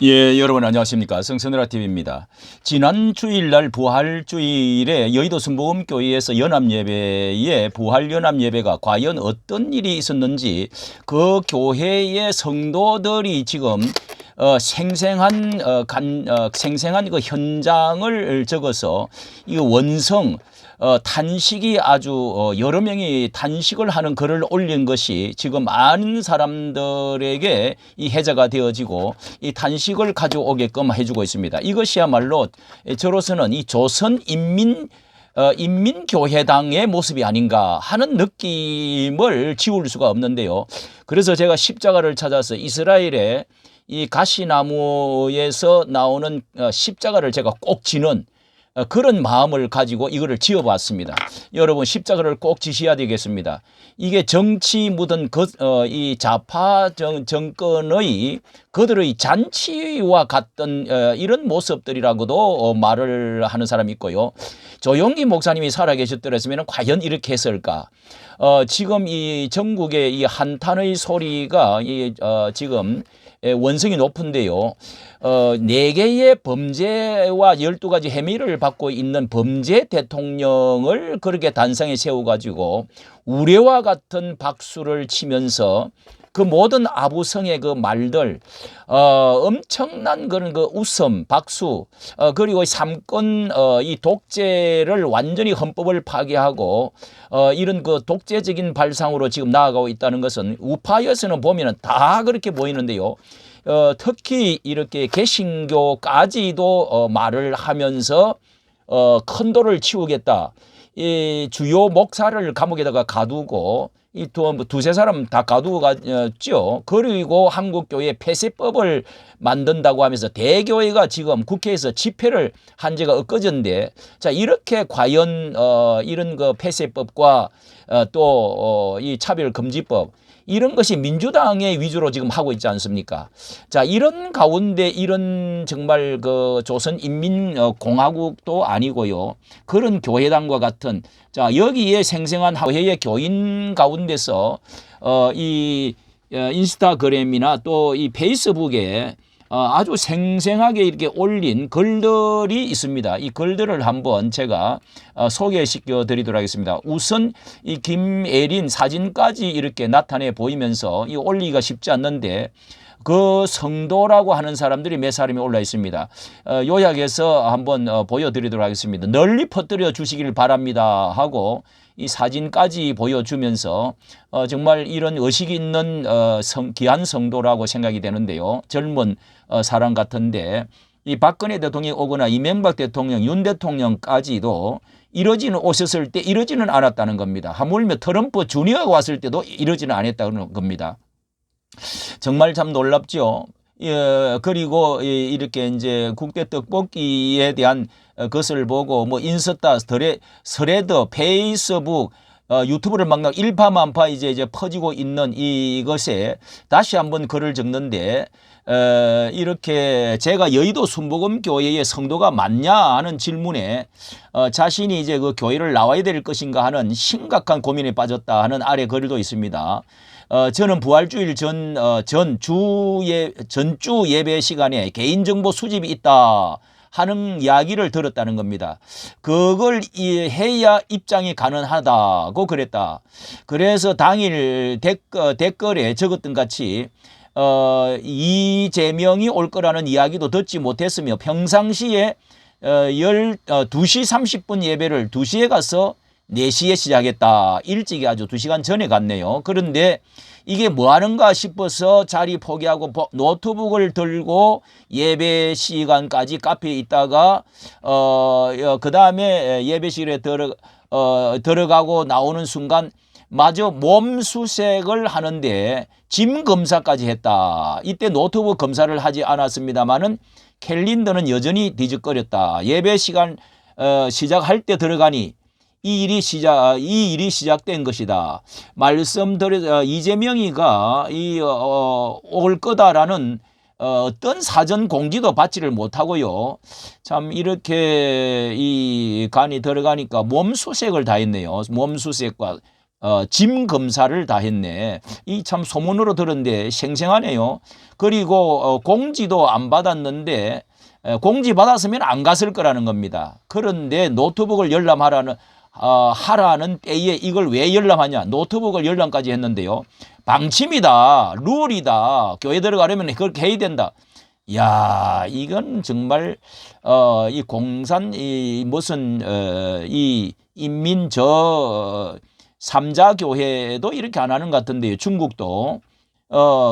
예, 여러분 안녕하십니까. 성선으라TV입니다. 지난 주일날 부활주일에 여의도 순복음교회에서 연합예배에 부활연합예배가 과연 어떤 일이 있었는지 그 교회의 성도들이 지금 생생한 그 현장을 적어서 이 원성 단식이 아주 여러 명이 단식을 하는 글을 올린 것이 지금 많은 사람들에게 이 해자가 되어지고 이 단식을 가져오게끔 해주고 있습니다. 이것이야말로 저로서는 이 인민교회당의 모습이 아닌가 하는 느낌을 지울 수가 없는데요. 그래서 제가 십자가를 찾아서 이스라엘의 이 가시나무에서 나오는 십자가를 제가 꼭 지는 그런 마음을 가지고 이거를 지어봤습니다. 여러분 십자가를 꼭 지셔야 되겠습니다. 이게 정치 묻은 이 좌파 정권의 그들의 잔치와 같던 이런 모습들이라고도 말을 하는 사람이 있고요. 조용기 목사님이 살아계셨더랬으면 과연 이렇게 했을까? 지금 이 전국의 이 한탄의 소리가 지금 원성이 높은데요. 4개의 범죄와 12가지 혐의를 받고 있는 범죄 대통령을 그렇게 단상에 세워가지고 우레와 같은 박수를 치면서 그 모든 아부성의 그 말들, 엄청난 그런 그 웃음, 박수, 그리고 삼권, 이 독재를 완전히 헌법을 파괴하고, 이런 그 독재적인 발상으로 지금 나아가고 있다는 것은 우파에서는 보면은 다 그렇게 보이는데요. 특히 이렇게 개신교까지도 말을 하면서 큰 돌을 치우겠다. 이 주요 목사를 감옥에다가 가두고 이 두세 사람 다 가두고 갔죠. 그리고 한국교회 폐쇄법을 만든다고 하면서 대교회가 지금 국회에서 집회를 한 지가 엊그제인데, 자 이렇게 과연 이런 그 폐쇄법과 또 이 차별금지법 이런 것이 민주당의 위주로 지금 하고 있지 않습니까? 자, 이런 가운데 이런 정말 그 조선인민공화국도 아니고요. 그런 교회당과 같은, 자, 여기에 생생한 교회의 교인 가운데서 이 인스타그램이나 또 이 페이스북에 아주 생생하게 이렇게 올린 글들이 있습니다. 이 글들을 한번 제가 소개시켜 드리도록 하겠습니다. 우선 이 김예린 사진까지 이렇게 나타내 보이면서 이 올리기가 쉽지 않는데 그 성도라고 하는 사람들이 몇 사람이 올라 있습니다. 요약해서 한번 보여드리도록 하겠습니다. 널리 퍼뜨려 주시길 바랍니다 하고 이 사진까지 보여주면서 정말 이런 의식 있는 귀한 성도라고 생각이 되는데요. 젊은 사람 같은데 이 박근혜 대통령이 오거나 이명박 대통령, 윤 대통령까지도 이러지는 오셨을 때 이러지는 않았다는 겁니다. 하물며 트럼프 주니어가 왔을 때도 이러지는 않았다는 겁니다. 정말 참 놀랍죠. 예, 그리고 이렇게 이제 국대 떡볶이에 대한 것을 보고 뭐 인스타, 스레드, 페이스북, 유튜브를 막 일파만파 이제 퍼지고 있는 이것에 다시 한번 글을 적는데, 이렇게 제가 여의도 순복음교회의 성도가 맞냐 하는 질문에 자신이 이제 그 교회를 나와야 될 것인가 하는 심각한 고민에 빠졌다 하는 아래 글도 있습니다. 저는 부활주일 전주 예배 시간에 개인정보 수집이 있다 하는 이야기를 들었다는 겁니다. 그걸 해야 입장이 가능하다고 그랬다. 그래서 당일 댓글에 적었던 같이 이재명이 올 거라는 이야기도 듣지 못했으며 평상시에 2시 30분 예배를 2시에 가서 4시에 시작했다. 일찍이 아주 2시간 전에 갔네요. 그런데 이게 뭐 하는가 싶어서 자리 포기하고 노트북을 들고 예배 시간까지 카페에 있다가 그 다음에 예배실에 들어가고 나오는 순간 마저 몸 수색을 하는데 짐 검사까지 했다. 이때 노트북 검사를 하지 않았습니다마는 캘린더는 여전히 뒤적거렸다. 예배 시간 시작할 때 들어가니 이 일이 시작된 것이다. 말씀드려 이재명이가 올 거다라는 어떤 사전 공지도 받지를 못하고요. 참 이렇게 이 간이 들어가니까 몸 수색을 다 했네요. 몸 수색과 짐 검사를 다 했네. 이 참 소문으로 들었는데 생생하네요. 그리고 공지도 안 받았는데 공지 받았으면 안 갔을 거라는 겁니다. 그런데 노트북을 하라는 때에 이걸 왜 열람하냐. 노트북을 열람까지 했는데요. 방침이다. 룰이다. 교회 들어가려면 그렇게 해야 된다. 야, 이건 정말 이 공산 이 무슨 이 인민 삼자 교회도 이렇게 안 하는 것 같은데요. 중국도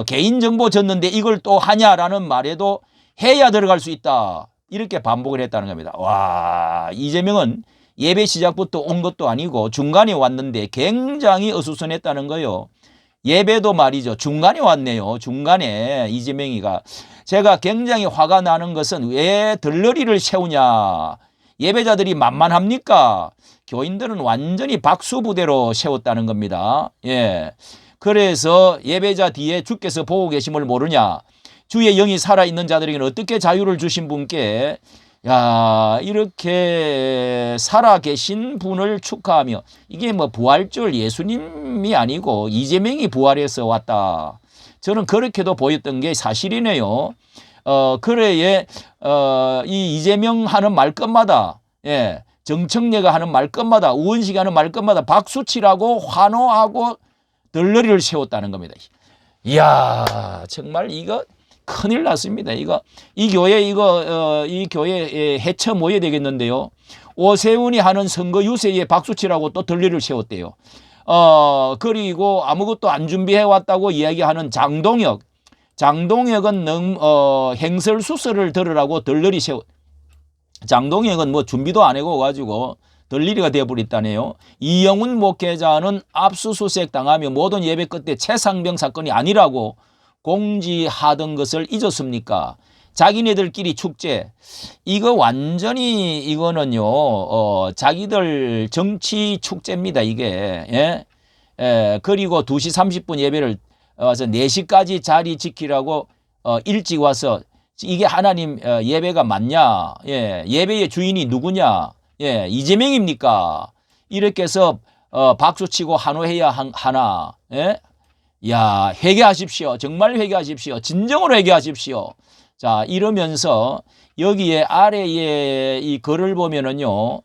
개인정보 줬는데 이걸 또 하냐라는 말에도 해야 들어갈 수 있다. 이렇게 반복을 했다는 겁니다. 와, 이재명은 예배 시작부터 온 것도 아니고 중간에 왔는데 굉장히 어수선했다는 거예요. 예배도 말이죠. 중간에 왔네요. 중간에 이재명이가. 제가 굉장히 화가 나는 것은 왜 들러리를 세우냐. 예배자들이 만만합니까? 교인들은 완전히 박수부대로 세웠다는 겁니다. 예. 그래서 예배자 뒤에 주께서 보고 계심을 모르냐. 주의 영이 살아있는 자들에게는 어떻게 자유를 주신 분께 야, 이렇게 살아계신 분을 축하하며 이게 뭐 부활절 예수님이 아니고 이재명이 부활해서 왔다. 저는 그렇게도 보였던 게 사실이네요. 그래에 이 이재명 하는 말끝마다 예, 정청래가 하는 말끝마다 우원식이 하는 말끝마다 박수치라고 환호하고 들러리를 세웠다는 겁니다. 이야, 정말 이거 큰일 났습니다. 이 교회 이 교회 해쳐 모여야 되겠는데요. 오세훈이 하는 선거 유세에 박수치라고 또 들리를 세웠대요. 그리고 아무것도 안 준비해 왔다고 이야기하는 장동혁은 행설수설을 들으라고 들러리 장동혁은 뭐 준비도 안 하고 가지고 들리리가 되어버렸다네요. 이영훈 목회자는 압수수색 당하며 모든 예배 끝에 최상병 사건이 아니라고 공지하던 것을 잊었습니까? 자기네들끼리 축제. 이거 완전히 이거는요, 자기들 정치 축제입니다, 이게. 예? 그리고 2시 30분 예배를 와서 4시까지 자리 지키라고 일찍 와서 이게 하나님 예배가 맞냐? 예, 예배의 주인이 누구냐? 예, 이재명입니까? 이렇게 해서 박수치고 환호해야 하나? 예? 야, 회개하십시오. 정말 회개하십시오. 진정으로 회개하십시오. 자, 이러면서 여기에 아래에 이 글을 보면은요,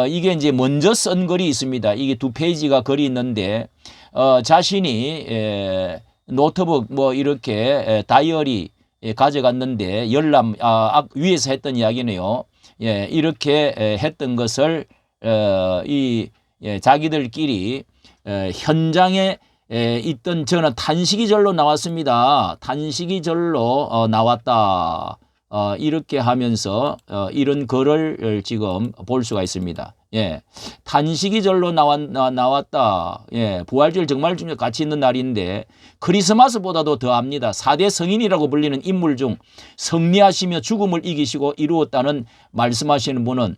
이게 이제 먼저 쓴 글이 있습니다. 이게 2페이지가 글이 있는데, 자신이 노트북 뭐 이렇게 다이어리 가져갔는데 위에서 했던 이야기네요. 예, 이렇게 했던 것을 자기들끼리 현장에 있던 저는 단식이절로 나왔습니다. 단식이절로 나왔다. 이렇게 하면서 이런 글을 지금 볼 수가 있습니다. 예, 단식이절로 나왔다. 예, 부활절 정말 가치 있는 날인데 크리스마스보다도 더합니다. 4대 성인이라고 불리는 인물 중 승리하시며 죽음을 이기시고 이루었다는 말씀하시는 분은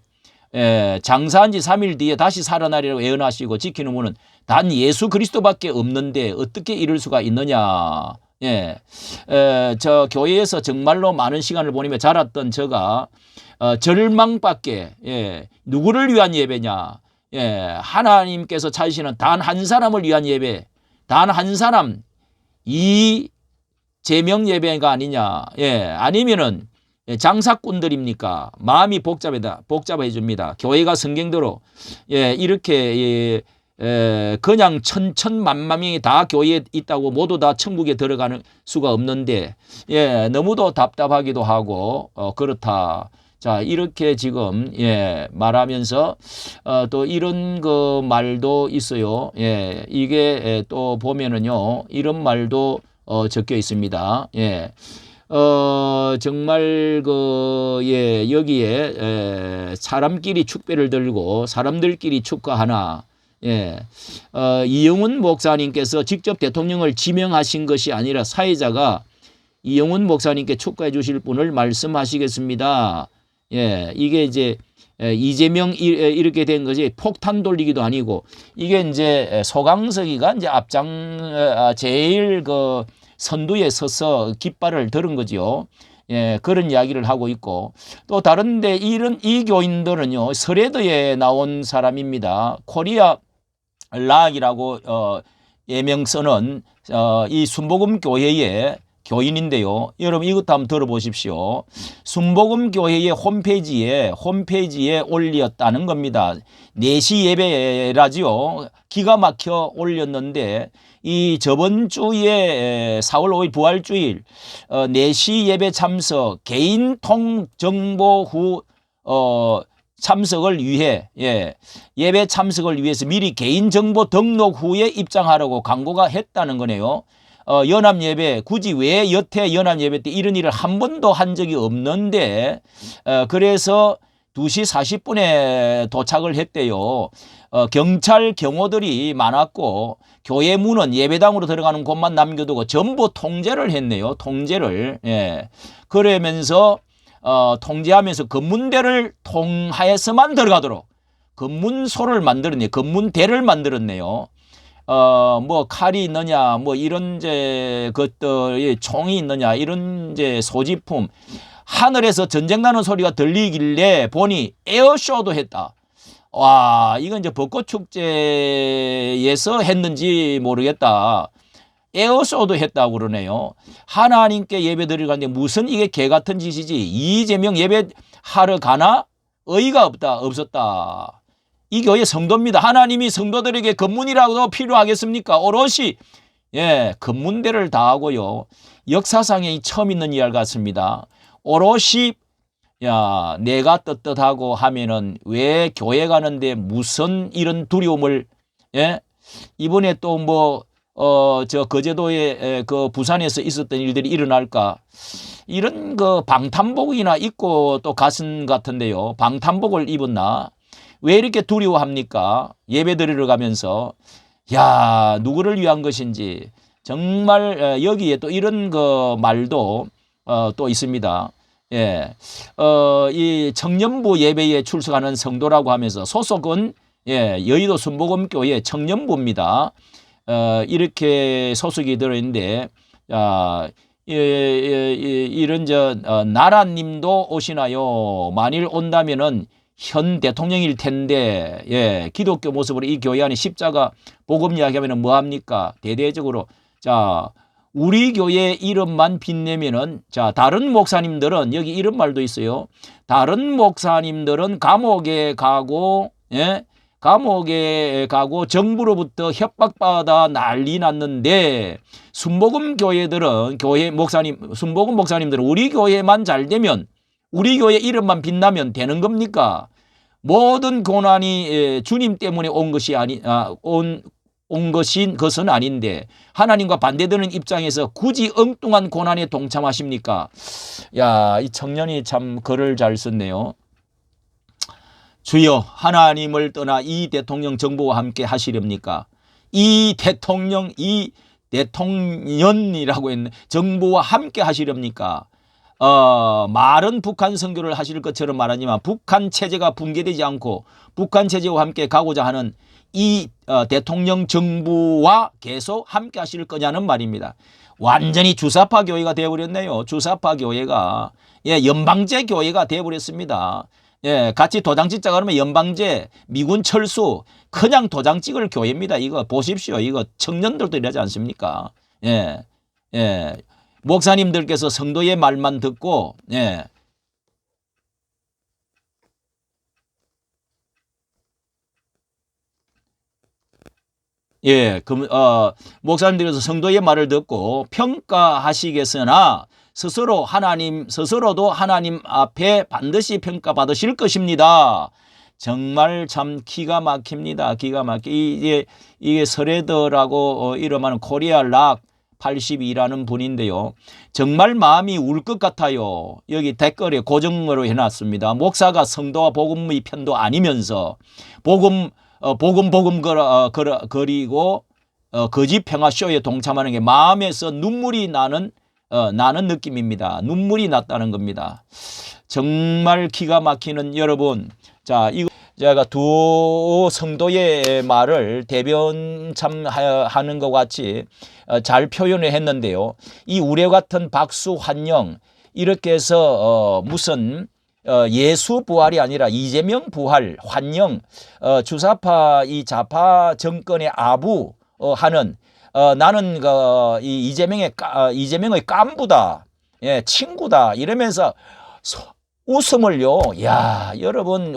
장사한 지 3일 뒤에 다시 살아나리라고 예언하시고 지키는 분은 단 예수 그리스도밖에 없는데 어떻게 이럴 수가 있느냐. 예, 저 교회에서 정말로 많은 시간을 보내며 자랐던 저가 절망밖에 누구를 위한 예배냐. 예, 하나님께서 찾으시는 단 한 사람을 위한 예배, 단 한 사람 이 제명 예배가 아니냐. 예, 아니면은 장사꾼들입니까? 마음이 복잡해 줍니다. 교회가 성경대로 이렇게 그냥 천천만만명이 다 교회에 있다고 모두 다 천국에 들어가는 수가 없는데 너무도 답답하기도 하고 그렇다. 자, 이렇게 지금 말하면서 또 이런 그 말도 있어요. 이게 또 보면은요 이런 말도 적혀 있습니다. 정말 여기에 사람끼리 축배를 들고 사람들끼리 축하하나. 이영훈 목사님께서 직접 대통령을 지명하신 것이 아니라 사회자가 이영훈 목사님께 축하해 주실 분을 말씀하시겠습니다. 이게 이제 이재명 이렇게 된 것이 폭탄 돌리기도 아니고 이게 이제 소강석이가 이제 제일 그 선두에 서서 깃발을 들은 거죠. 그런 이야기를 하고 있고 또 다른데 이 교인들은요 서레드에 나온 사람입니다. 코리아 락이라고 예명 쓰는 이 순복음교회의 교인인데요. 여러분 이것도 한번 들어보십시오. 순복음교회의 홈페이지에 올렸다는 겁니다. 4시 예배라지요. 기가 막혀 올렸는데 이 저번 주에 4월 5일 부활주일 4시 예배 참석 개인 통정보 후 참석을 위해 예배 참석을 위해서 미리 개인정보 등록 후에 입장하라고 광고가 했다는 거네요. 연합예배 굳이 왜 여태 연합예배 때 이런 일을 한 번도 한 적이 없는데 그래서 2시 40분에 도착을 했대요. 경찰 경호들이 많았고 교회 문은 예배당으로 들어가는 곳만 남겨두고 전부 통제를 했네요. 통제를. 그러면서 통제하면서 검문대를 통하여서만 들어가도록 검문소를 만들었네요. 검문대를 만들었네요. 뭐 칼이 있느냐, 뭐 이런 것들이 총이 있느냐, 이런 소지품. 하늘에서 전쟁 나는 소리가 들리길래 보니 에어쇼도 했다. 와, 이건 이제 벚꽃 축제에서 했는지 모르겠다. 에어쇼도 했다고 그러네요. 하나님께 예배 드리러 가는데 무슨 이게 개 같은 짓이지. 이재명 예배하러 가나? 의의가 없었다. 이 교회 성도입니다. 하나님이 성도들에게 검문이라도 필요하겠습니까? 오롯이 검문대를 다하고요. 역사상에 처음 있는 일 같습니다. 오롯이 내가 떳떳하고 하면은 왜 교회 가는데 무슨 이런 두려움을 이번에 또 뭐 거제도에 그 부산에서 있었던 일들이 일어날까? 이런 그 방탄복이나 입고 또 갔은 같은데요. 방탄복을 입었나? 왜 이렇게 두려워합니까? 예배 드리러 가면서. 누구를 위한 것인지. 정말 여기에 또 이런 그 말도 또 있습니다. 이 청년부 예배에 출석하는 성도라고 하면서 소속은 여의도 순복음교회 청년부입니다. 이렇게 소속이 들어있는데 이런 나라님도 오시나요? 만일 온다면은 현 대통령일 텐데 기독교 모습으로 이 교회 안에 십자가 복음 이야기하면 뭐합니까? 대대적으로 우리 교회 이름만 빛내면은 다른 목사님들은 여기 이런 말도 있어요. 다른 목사님들은 감옥에 가고 정부로부터 협박받아 난리 났는데 순복음 교회들은 순복음 목사님들은 우리 교회만 잘 되면 우리 교회 이름만 빛나면 되는 겁니까? 모든 고난이 주님 때문에 온 것은 아닌데 하나님과 반대되는 입장에서 굳이 엉뚱한 고난에 동참하십니까? 이 청년이 참 글을 잘 썼네요. 주여, 하나님을 떠나 이 대통령 정부와 함께 하시렵니까? 이 대통령이라고 했네. 정부와 함께 하시렵니까? 말은 북한 선교를 하실 것처럼 말하지만 북한 체제가 붕괴되지 않고 북한 체제와 함께 가고자 하는 이 대통령 정부와 계속 함께 하실 거냐는 말입니다. 완전히 주사파 교회가 되어버렸네요. 주사파 교회가 연방제 교회가 되어버렸습니다. 같이 도장 찍자 그러면 연방제, 미군 철수, 그냥 도장 찍을 교회입니다. 이거 보십시오. 이거 청년들도 이러지 않습니까? 목사님들께서 성도의 말만 듣고 목사님들께서 성도의 말을 듣고 평가하시겠으나 스스로도 하나님 앞에 반드시 평가받으실 것입니다. 정말 참 기가 막힙니다. 기가 막히게 이게 서레더라고 이름하는 코리아 락 82라는 분인데요. 정말 마음이 울 것 같아요. 여기 댓글에 고정으로 해놨습니다. 목사가 성도와 복음의 편도 아니면서 복음 거리고 거짓 평화쇼에 동참하는 게 마음에서 눈물이 나는 느낌입니다. 눈물이 났다는 겁니다. 정말 기가 막히는 여러분. 이거 제가 두 성도의 말을 대변 참 하는 것 같이 잘 표현을 했는데요. 이 우레 같은 박수 환영 이렇게 해서 무슨 예수 부활이 아니라 이재명 부활 환영, 주사파 이 좌파 정권의 아부 하는 나는 이 이재명의 깐부다, 예, 친구다 이러면서 웃음을요. 야, 여러분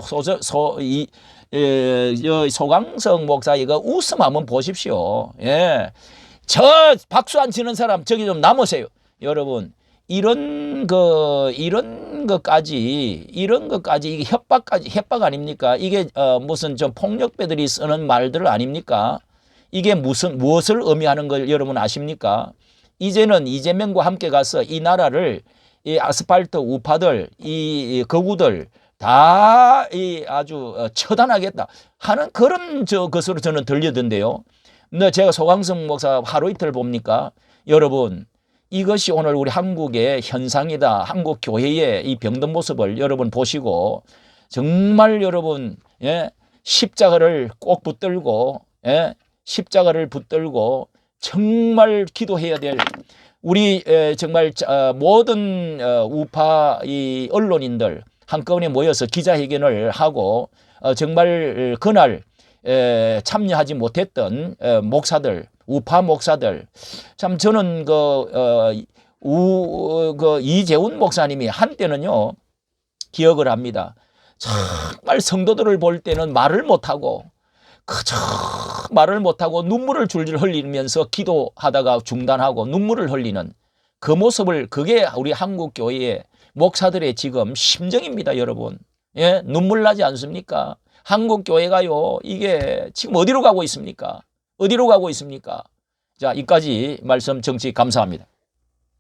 소강성 목사 이거 웃음 한번 보십시오. 예, 저 박수 안 치는 사람 저기 좀 남으세요, 여러분. 이런 것까지 이게 협박 아닙니까? 이게 무슨 좀 폭력배들이 쓰는 말들 아닙니까? 이게 무엇을 의미하는 걸 여러분 아십니까? 이제는 이재명과 함께 가서 이 나라를 이 아스팔트 우파들 이 거구들 다 이 아주 처단하겠다 하는 그런 것으로 저는 들리던데요. 근데 제가 소강성 목사 하루 이틀 봅니까? 여러분, 이것이 오늘 우리 한국의 현상이다. 한국 교회의 이 병든 모습을 여러분 보시고 정말 여러분, 예, 십자가를 꼭 붙들고, 예, 십자가를 붙들고 정말 기도해야 될 우리 정말 모든 우파 이 언론인들 한꺼번에 모여서 기자회견을 하고 정말 그날 참여하지 못했던 목사들, 우파 목사들, 참 저는 이재훈 목사님이 한때는요 기억을 합니다. 정말 성도들을 볼 때는 말을 못하고 그저 말을 못하고 눈물을 줄줄 흘리면서 기도하다가 중단하고 눈물을 흘리는 그 모습을, 그게 우리 한국 교회의 목사들의 지금 심정입니다, 여러분. 예, 눈물 나지 않습니까? 한국 교회가요, 이게 지금 어디로 가고 있습니까? 어디로 가고 있습니까? 자, 이까지 말씀 정치 감사합니다.